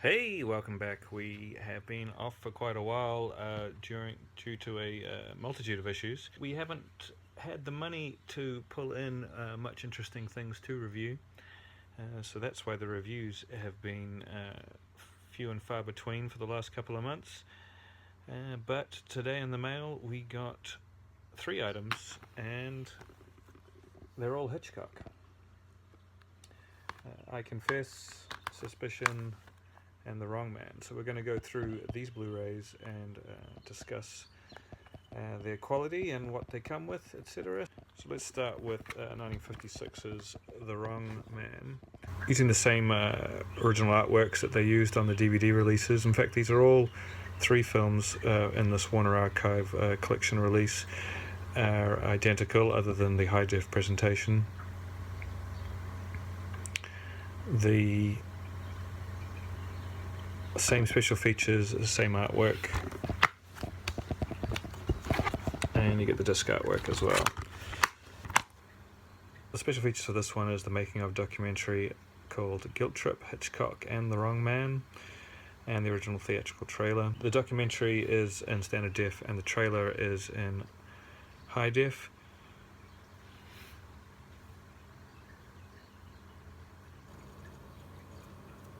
Hey, welcome back. We have been off for quite a while due to a multitude of issues. We haven't had the money to pull in much interesting things to review, so that's why the reviews have been few and far between for the last couple of months. But today in the mail we got 3 items, and they're all Hitchcock. I Confess, Suspicion, and The Wrong Man. So we're going to go through these Blu-rays and discuss their quality and what they come with, etc. So let's start with 1956's The Wrong Man. Using the same original artworks that they used on the DVD releases. In fact, these are all 3 films in this Warner Archive collection release are identical, other than the high-def presentation. The same special features, the same artwork, and you get the disc artwork as well. The special features for this one is the making of documentary called Guilt Trip, Hitchcock and The Wrong Man, and the original theatrical trailer. The documentary is in standard def and the trailer is in high def.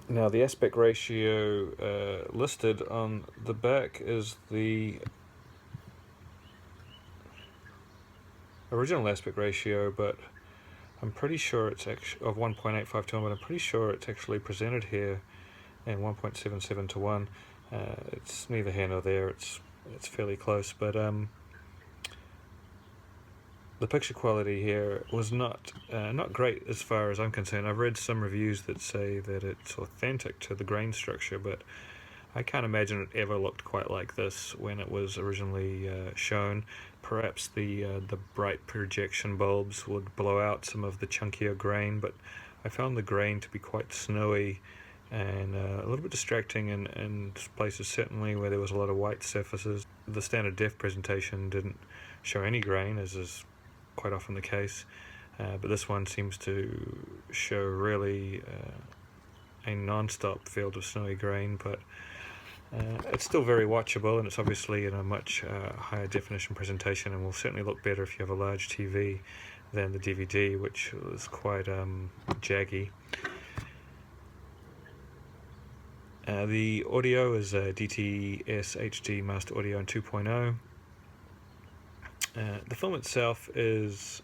Now the aspect ratio listed on the back is the original aspect ratio, but I'm pretty sure it's actually of 1.85 to 1, but I'm pretty sure it's actually presented here in 1.77 to 1. It's neither here nor there, it's fairly close, but the picture quality here was not great as far as I'm concerned. I've read some reviews that say that it's authentic to the grain structure, but I can't imagine it ever looked quite like this when it was originally shown. Perhaps the bright projection bulbs would blow out some of the chunkier grain, but I found the grain to be quite snowy and a little bit distracting in places, certainly where there was a lot of white surfaces. The standard def presentation didn't show any grain, as is quite often the case, but this one seems to show really a non-stop field of snowy grain, but it's still very watchable, and it's obviously in a much higher definition presentation, and will certainly look better if you have a large TV than the DVD, which was quite jaggy. The audio is DTS HD Master Audio in 2.0. The film itself is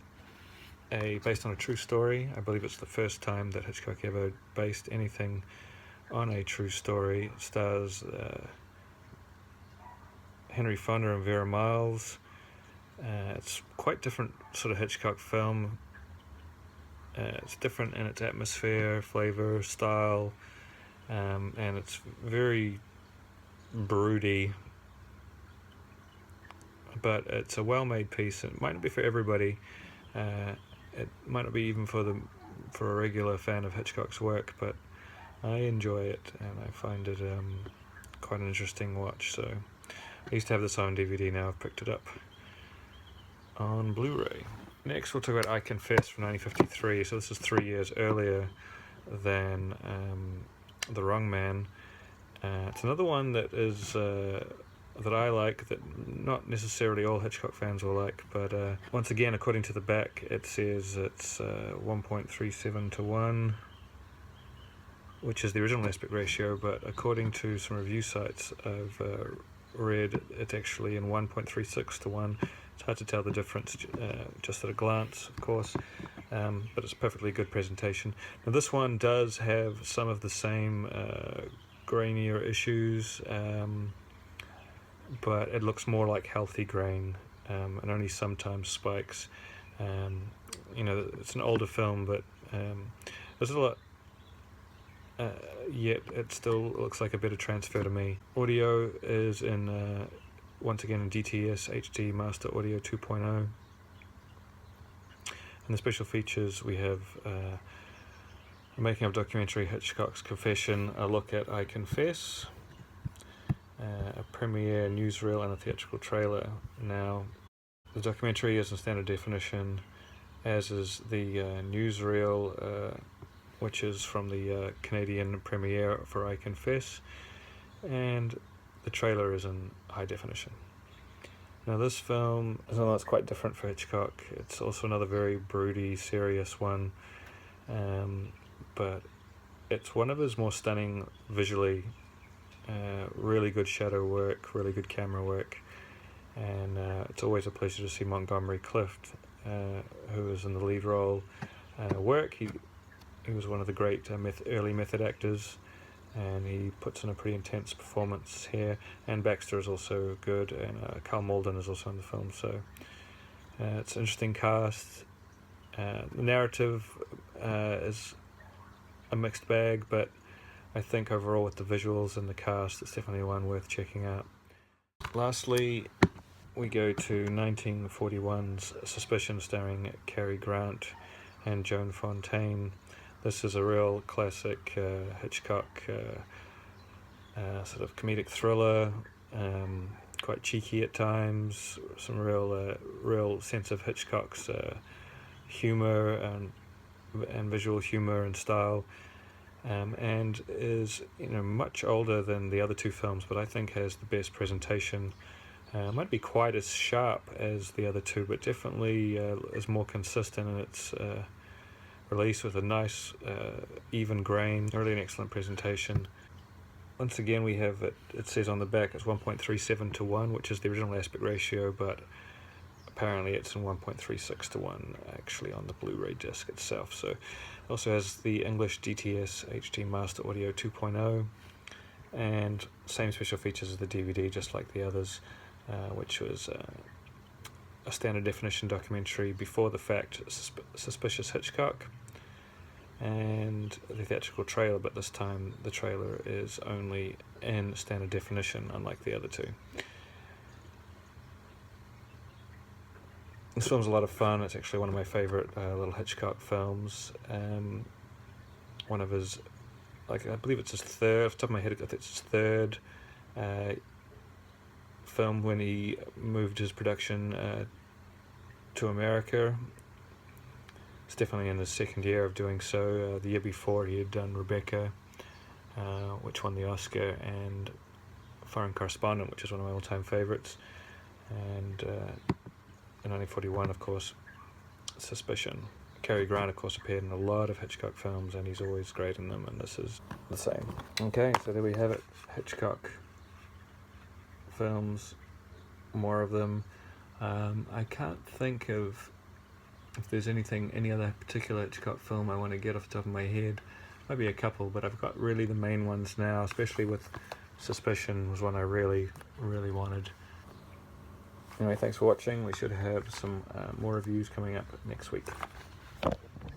based on a true story. I believe it's the first time that Hitchcock ever based anything on a true story. It stars Henry Fonda and Vera Miles. It's quite different sort of Hitchcock film. It's different in its atmosphere, flavor, style, and it's very broody. But it's a well-made piece. It might not be for everybody. It might not be even for a regular fan of Hitchcock's work, but I enjoy it and I find it quite an interesting watch. So I used to have this on DVD. Now I've picked it up on Blu-ray. Next we'll talk about I Confess from 1953. So this is 3 years earlier than The Wrong Man. It's another one that is that I like, that not necessarily all Hitchcock fans will like, but once again, according to the back, it says it's 1.37 to 1, which is the original aspect ratio, but according to some review sites I've read, it's actually in 1.36 to 1. It's hard to tell the difference just at a glance, of course, but it's a perfectly good presentation. Now this one does have some of the same grainier issues, but it looks more like healthy grain, and only sometimes spikes. It's an older film, but there's a lot, yet it still looks like a better transfer to me. Audio is in, once again, in DTS HD Master Audio 2.0. And the special features, we have a making of documentary Hitchcock's Confession, a look at I Confess, a premiere newsreel, and a theatrical trailer. Now, the documentary is in standard definition, as is the newsreel. which is from the Canadian premiere for I Confess, and the trailer is in high definition. Now this film, although it's quite different for Hitchcock, it's also another very broody, serious one, but it's one of his more stunning visually. Really good shadow work, really good camera work, and it's always a pleasure to see Montgomery Clift, who is in the lead role, work. He was one of the great early method actors, and he puts in a pretty intense performance here. And Baxter is also good, and Carl Malden is also in the film. So it's an interesting cast. The narrative is a mixed bag, but I think overall with the visuals and the cast, it's definitely one worth checking out. Lastly, we go to 1941's Suspicion, starring Cary Grant and Joan Fontaine. This is a real classic Hitchcock sort of comedic thriller, quite cheeky at times, some real sense of Hitchcock's humor and visual humor and style. And is much older than the other two films, but I think has the best presentation. Might be quite as sharp as the other two, but definitely is more consistent in its release, with a nice even grain, really an excellent presentation. Once again, we have it says on the back it's 1.37 to 1, which is the original aspect ratio, but apparently it's in 1.36 to 1 actually on the Blu-ray disc itself. So it also has the English DTS HD Master Audio 2.0, and same special features as the DVD, just like the others, which was a standard definition documentary before the fact, Suspicious Hitchcock, and the theatrical trailer, but this time the trailer is only in standard definition, unlike the other two. This film's a lot of fun. It's actually one of my favourite little Hitchcock films. One of his, I believe it's his third, off the top of my head, I think it's his third film when he moved his production to America. It's definitely in his second year of doing so. The year before he had done Rebecca, which won the Oscar, and Foreign Correspondent, which is one of my all-time favourites. And in 1941, of course, Suspicion. Cary Grant, of course, appeared in a lot of Hitchcock films, and he's always great in them, and this is the same. Okay, so there we have it. Hitchcock films, more of them. I can't think of if there's any other particular Hitchcock film I want to get off the top of my head. Maybe a couple, but I've got really the main ones now, especially with Suspicion was one I really wanted. Anyway, thanks for watching. We should have some more reviews coming up next week.